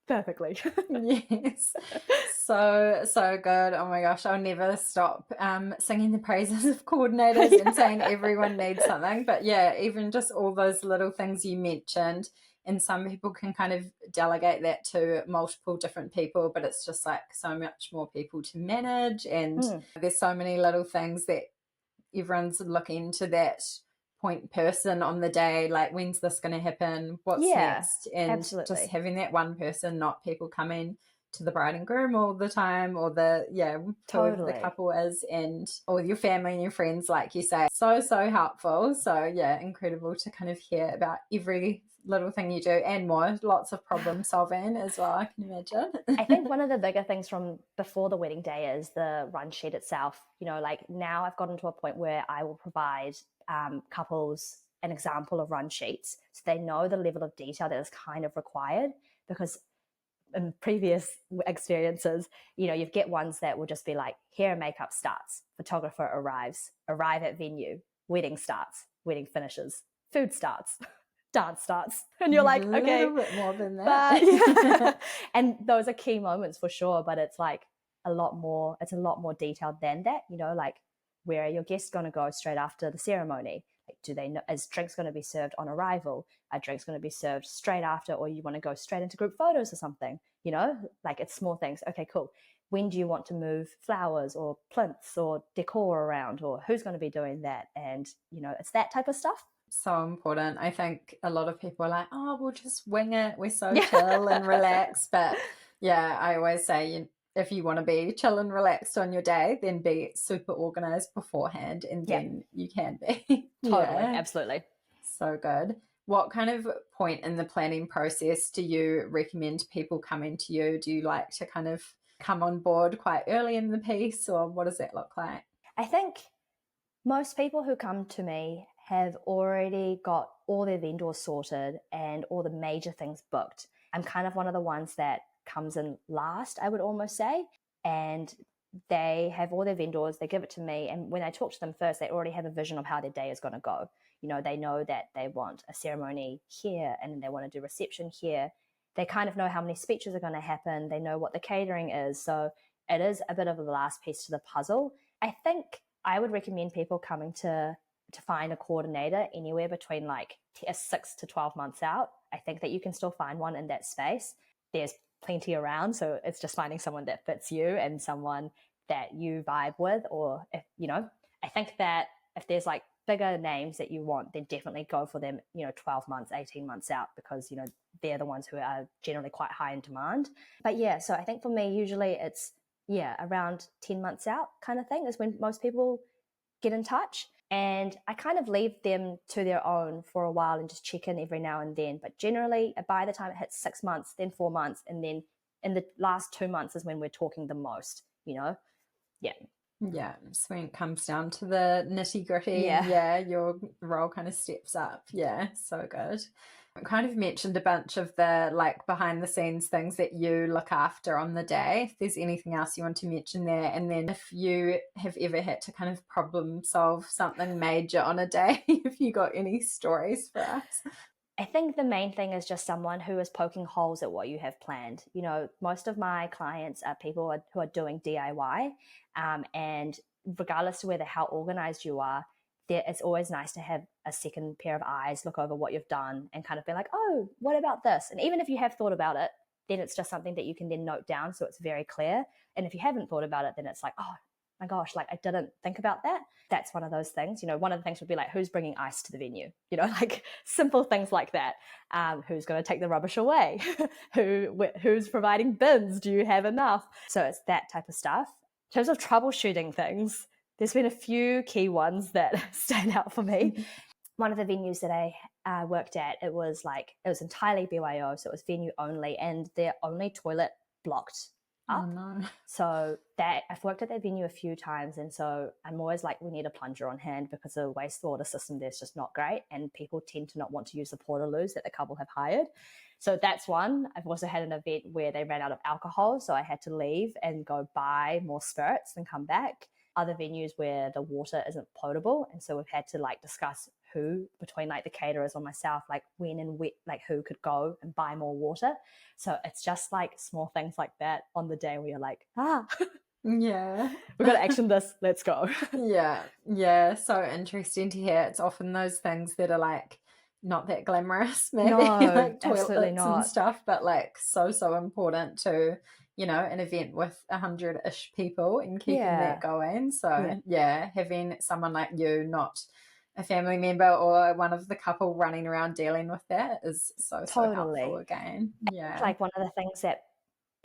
perfectly. Yes. So good. Oh my gosh, I'll never stop singing the praises of coordinators and saying everyone needs something. But yeah, even just all those little things you mentioned, and some people can kind of delegate that to multiple different people, but it's just like so much more people to manage, and there's so many little things that everyone's looking to that point person on the day, like when's this going to happen, what's next, and absolutely. Just having that one person, not people coming to the bride and groom all the time, or the whoever the couple is, and or your family and your friends, like you say. So helpful. So incredible to kind of hear about every little thing you do and more. Lots of problem solving as well, I can imagine. I think one of the bigger things from before the wedding day is the run sheet itself. Like now I've gotten to a point where I will provide couples an example of run sheets, so they know the level of detail that is kind of required. Because in previous experiences, you get ones that will just be like, hair and makeup starts, photographer arrive at venue, wedding starts, wedding finishes, food starts, dance starts, and you're like, okay, a little bit more than that. But, yeah. And those are key moments for sure, but it's like it's a lot more detailed than that. Like, where are your guests going to go straight after the ceremony? Like, do they know, is drinks going to be served on arrival? Are drinks going to be served straight after, or you want to go straight into group photos or something? Like, it's small things. Okay, cool. When do you want to move flowers or plinths or decor around, or who's going to be doing that? And it's that type of stuff. So important. I think a lot of people are like, oh, we'll just wing it, we're so chill and relaxed. But yeah, I always say, if you want to be chill and relaxed on your day, then be super organized beforehand, and then you can be. Totally. Absolutely. So good. What kind of point in the planning process do you recommend people coming to you? Do you like to kind of come on board quite early in the piece, or what does that look like? I think most people who come to me have already got all their vendors sorted and all the major things booked. I'm kind of one of the ones that comes in last, I would almost say. And they have all their vendors, they give it to me. And when I talk to them first, they already have a vision of how their day is going to go. They know that they want a ceremony here and they want to do reception here. They kind of know how many speeches are going to happen. They know what the catering is. So it is a bit of the last piece to the puzzle. I think I would recommend people coming to find a coordinator anywhere between like 6 to 12 months out. I think that you can still find one in that space. There's plenty around, so it's just finding someone that fits you and someone that you vibe with. Or if I think that if there's like bigger names that you want, then definitely go for them 12 months, 18 months out, because they're the ones who are generally quite high in demand. But yeah, so I think for me, usually it's around 10 months out kind of thing is when most people get in touch. And I kind of leave them to their own for a while and just check in every now and then. But generally, by the time it hits 6 months, then 4 months, and then in the last 2 months is when we're talking the most, Yeah. Yeah, so when it comes down to the nitty gritty, your role kind of steps up. Yeah, so good. I kind of mentioned a bunch of the like behind the scenes things that you look after on the day. If there's anything else you want to mention there, and then if you have ever had to kind of problem solve something major on a day, if you got any stories for us. I think the main thing is just someone who is poking holes at what you have planned. Most of my clients are people who are doing DIY, and regardless of how organized you are, it's always nice to have a second pair of eyes look over what you've done and kind of be like, oh, what about this? And even if you have thought about it, then it's just something that you can then note down so it's very clear. And if you haven't thought about it, then it's like, oh my gosh, like I didn't think about that. That's one of those things. One of the things would be like, who's bringing ice to the venue? Like simple things like that. Who's going to take the rubbish away? Who's providing bins? Do you have enough? So it's that type of stuff. In terms of troubleshooting things, there's been a few key ones that stand out for me. One of the venues that I worked at, it was entirely BYO, so it was venue only, and their only toilet blocked up. Oh, no. So that I've worked at that venue a few times, and so I'm always like, we need a plunger on hand because the wastewater system there's just not great, and people tend to not want to use the portaloos that the couple have hired. So that's one. I've also had an event where they ran out of alcohol, so I had to leave and go buy more spirits and come back. Other venues where the water isn't potable, and so we've had to like discuss who between like the caterers or myself, like when and like who could go and buy more water. So it's just like small things like that on the day where you're like, yeah, we've got to action this, let's go. yeah, so interesting to hear. It's often those things that are like not that glamorous, maybe, No, like absolutely toilets not. and stuff, but like so important to an event with 100-ish people and keeping that going. So having someone like you, not a family member or one of the couple running around dealing with that is so helpful again. Yeah, like one of the things that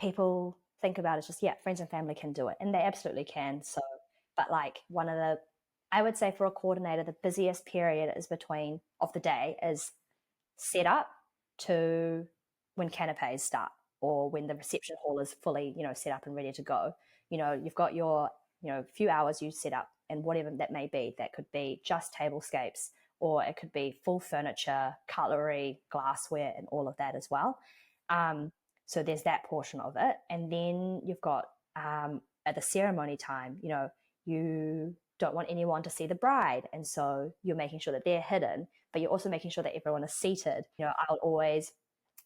people think about is just friends and family can do it, and they absolutely can. So, but like I would say for a coordinator, the busiest period is of the day is set up to when canapes start, or when the reception hall is fully, set up and ready to go. You've got your, few hours you set up, and whatever that may be, that could be just tablescapes or it could be full furniture, cutlery, glassware, and all of that as well. So there's that portion of it. And then you've got at the ceremony time, you don't want anyone to see the bride. And so you're making sure that they're hidden, but you're also making sure that everyone is seated. I'll always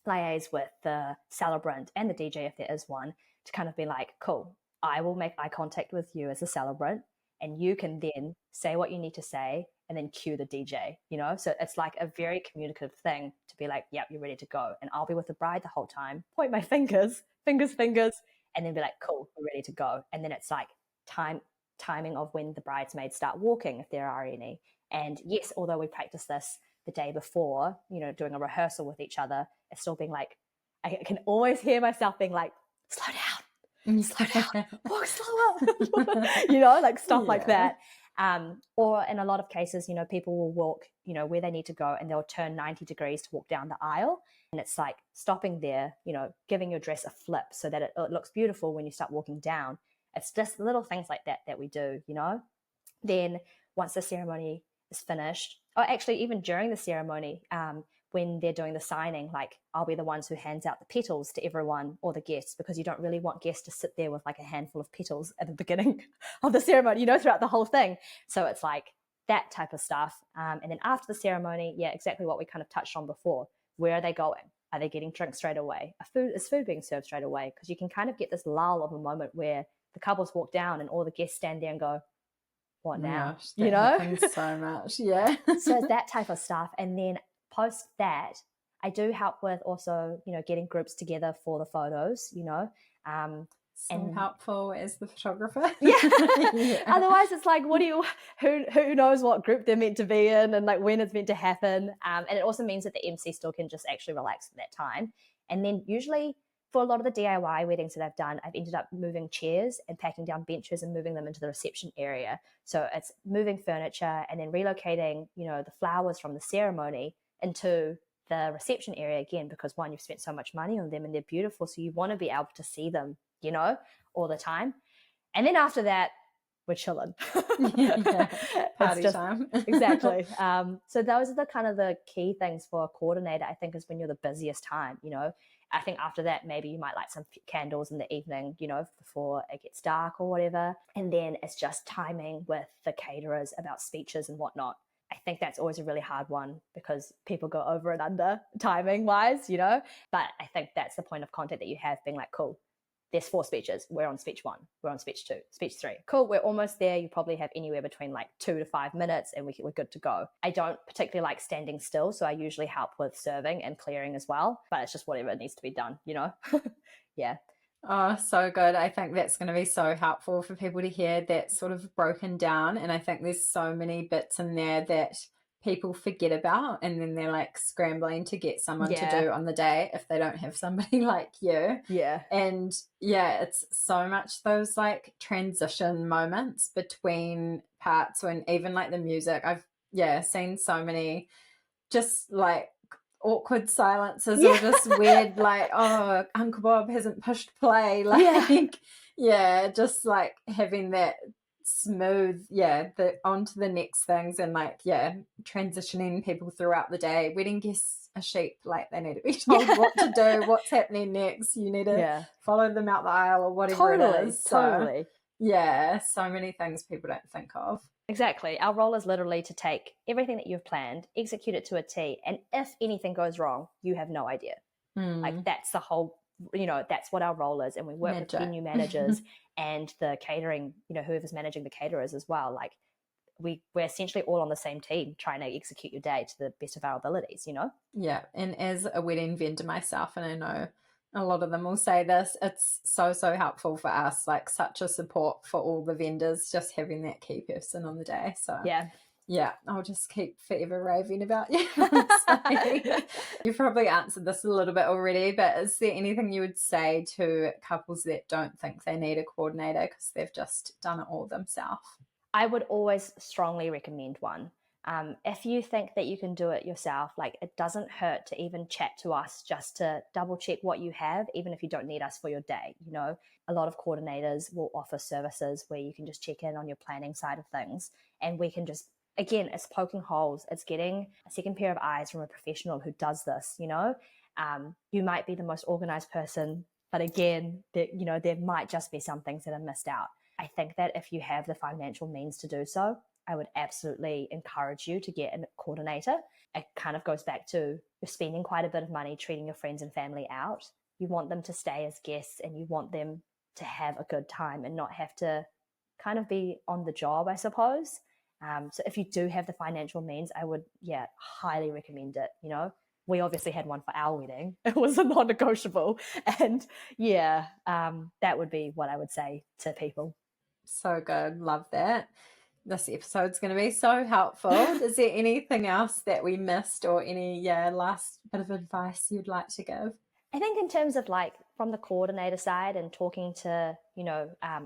liaise with the celebrant and the DJ if there is one to kind of be like, cool, I will make eye contact with you as a celebrant, and you can then say what you need to say and then cue the DJ, So it's like a very communicative thing to be like, yep, you're ready to go. And I'll be with the bride the whole time, point my fingers, and then be like, cool, we're ready to go. And then it's like timing of when the bridesmaids start walking, if there are any. And yes, although we practice this the day before, doing a rehearsal with each other, it's still being like, I can always hear myself being like, slow down, walk slower, like stuff like that. Or in a lot of cases, people will walk, where they need to go, and they'll turn 90 degrees to walk down the aisle. And it's like stopping there, giving your dress a flip so that it looks beautiful when you start walking down. It's just little things like that we do, Then once the ceremony is finished, or actually even during the ceremony, when they're doing the signing, like I'll be the ones who hands out the petals to everyone or the guests, because you don't really want guests to sit there with like a handful of petals at the beginning of the ceremony, throughout the whole thing. So it's like that type of stuff. And then after the ceremony, yeah, exactly what we kind of touched on before. Where are they going? Are they getting drinks straight away? Is food being served straight away? Because you can kind of get this lull of a moment where the couples walk down and all the guests stand there and go, what now? Gosh, that happens so much. Yeah. So it's that type of stuff. And then post that, I do help with also, getting groups together for the photos, So helpful as the photographer. Yeah. Otherwise it's like, who knows what group they're meant to be in and like when it's meant to happen. And it also means that the MC still can just actually relax at that time. And then usually for a lot of the DIY weddings that I've done, I've ended up moving chairs and packing down benches and moving them into the reception area. So it's moving furniture and then relocating, the flowers from the ceremony into the reception area again, because one, you've spent so much money on them and they're beautiful. So you want to be able to see them, all the time. And then after that, we're chilling. Party time. Exactly. So those are the kind of the key things for a coordinator, I think, is when you're the busiest time, I think after that, maybe you might light some candles in the evening, before it gets dark or whatever. And then it's just timing with the caterers about speeches and whatnot. I think that's always a really hard one because people go over and under timing wise, but I think that's the point of contact that you have, being like, cool, there's 4 speeches. We're on speech 1. We're on speech 2, speech 3. Cool. We're almost there. You probably have anywhere between like 2 to 5 minutes and we're good to go. I don't particularly like standing still. So I usually help with serving and clearing as well, but it's just whatever needs to be done, Yeah. Oh, so good. I think that's going to be so helpful for people to hear that sort of broken down. And I think there's so many bits in there that people forget about, and then they're like scrambling to get someone to do on the day if they don't have somebody like you. Yeah. And yeah, it's so much those like transition moments between parts, when even like the music, I've seen so many just like awkward silences or just weird like, oh, Uncle Bob hasn't pushed play, like just like having that smooth the onto the next things, and like transitioning people throughout the day. Wedding guests are sheep, like they need to be told what to do, what's happening next. You need to follow them out the aisle or whatever it is. Totally. So many things people don't think of. Exactly. Our role is literally to take everything that you've planned, execute it to a T, and if anything goes wrong, you have no idea. Like that's the whole, that's what our role is. And we work with venue managers and the catering, whoever's managing the caterers as well. Like we're essentially all on the same team trying to execute your day to the best of our abilities, Yeah. And as a wedding vendor myself, and I know a lot of them will say this, it's so helpful for us, like such a support for all the vendors, just having that key person on the day. So I'll just keep forever raving about you. You've probably answered this a little bit already, but is there anything you would say to couples that don't think they need a coordinator because they've just done it all themselves? I would always strongly recommend one. If you think that you can do it yourself, like it doesn't hurt to even chat to us just to double check what you have, even if you don't need us for your day. A lot of coordinators will offer services where you can just check in on your planning side of things, and we can just again, it's poking holes. It's getting a second pair of eyes from a professional who does this, you know. You might be the most organized person, but again, there might just be some things that are missed out. I think that if you have the financial means to do so, I would absolutely encourage you to get a coordinator. It kind of goes back to you're spending quite a bit of money treating your friends and family out. You want them to stay as guests and you want them to have a good time and not have to kind of be on the job, I suppose. So if you do have the financial means, I would, highly recommend it. You know, we obviously had one for our wedding. It was a non-negotiable. And that would be what I would say to people. So good. Love that. This episode's going to be so helpful. Is there anything else that we missed or any last bit of advice you'd like to give? I think in terms of like from the coordinator side and talking to,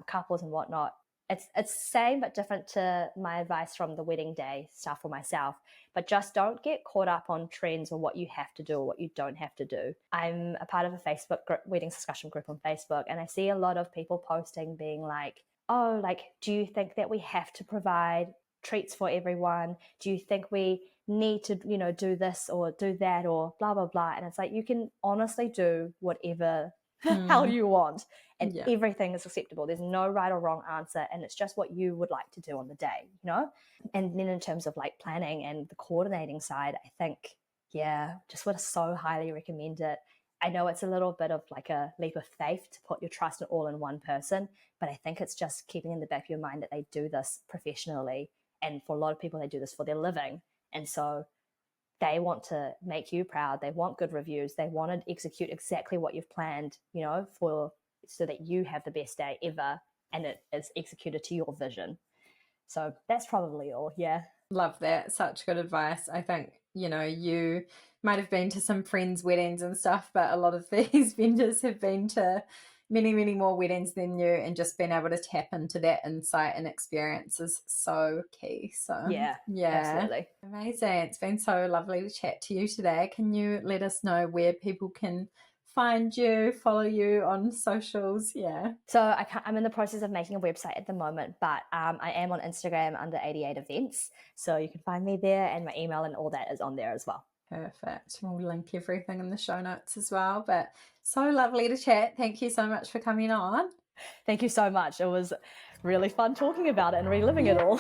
couples and whatnot, it's same but different to my advice from the wedding day stuff for myself. But just don't get caught up on trends or what you have to do or what you don't have to do. I'm a part of a Facebook group, wedding discussion group on Facebook, and I see a lot of people posting being like, oh, like, do you think that we have to provide treats for everyone? Do you think we need to, do this or do that or blah, blah, blah? And it's like, you can honestly do whatever hell you want, and everything is acceptable. There's no right or wrong answer, and it's just what you would like to do on the day, And then in terms of like planning and the coordinating side, I think, just would so highly recommend it. I know it's a little bit of like a leap of faith to put your trust all in one person, but I think it's just keeping in the back of your mind that they do this professionally, and for a lot of people, they do this for their living, and so they want to make you proud. They want good reviews. They want to execute exactly what you've planned, so that you have the best day ever and it is executed to your vision. So that's probably all. Yeah. Love that. Such good advice. I think, you might have been to some friends' weddings and stuff, but a lot of these vendors have been to many, many more weddings than you, and just being able to tap into that insight and experience is so key. So yeah, absolutely. Amazing. It's been so lovely to chat to you today. Can you let us know where people can find you, follow you on socials? So I'm in the process of making a website at the moment, but I am on Instagram under 88 events, so you can find me there, and my email and all that is on there as well. Perfect. We'll link everything in the show notes as well. But so lovely to chat. Thank you so much for coming on. Thank you so much. It was really fun talking about it and reliving it all.